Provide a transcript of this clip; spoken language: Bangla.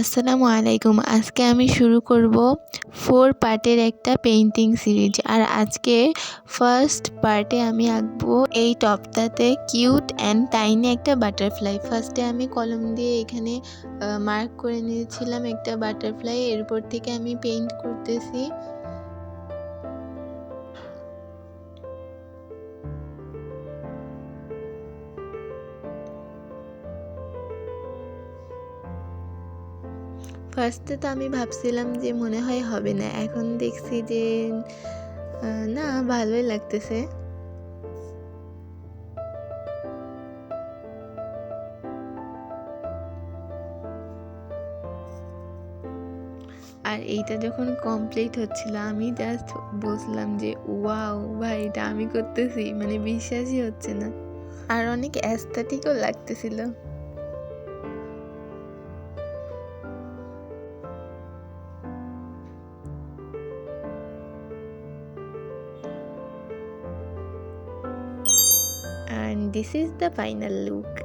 আসসালামু আলাইকুম। আজকে আমি শুরু করব 4 পার্টের একটা পেইন্টিং সিরিজ। আর আজকে ফার্স্ট পার্টে আমি আঁকবো এই টপটাতে কিউট অ্যান্ড টাইনি একটা বাটারফ্লাই। ফার্স্টে আমি কলম দিয়ে এখানে মার্ক করে নিয়েছিলাম একটা বাটারফ্লাই। এরপর থেকে আমি পেইন্ট করতেছি। ফার্স্টে তো আমি ভাবছিলাম যে মনে হয় হবে না, এখন দেখছি যে না, ভালোই লাগতেছে। আর এইটা যখন কমপ্লিট হচ্ছিল আমি জাস্ট বলছিলাম যে ওয়াও ভাই, এটা আমি করতেছি, মানে বিশ্বাসই হচ্ছে না। আর অনেক অ্যাস্থেটিকও লাগতেছিল। And this is the final look.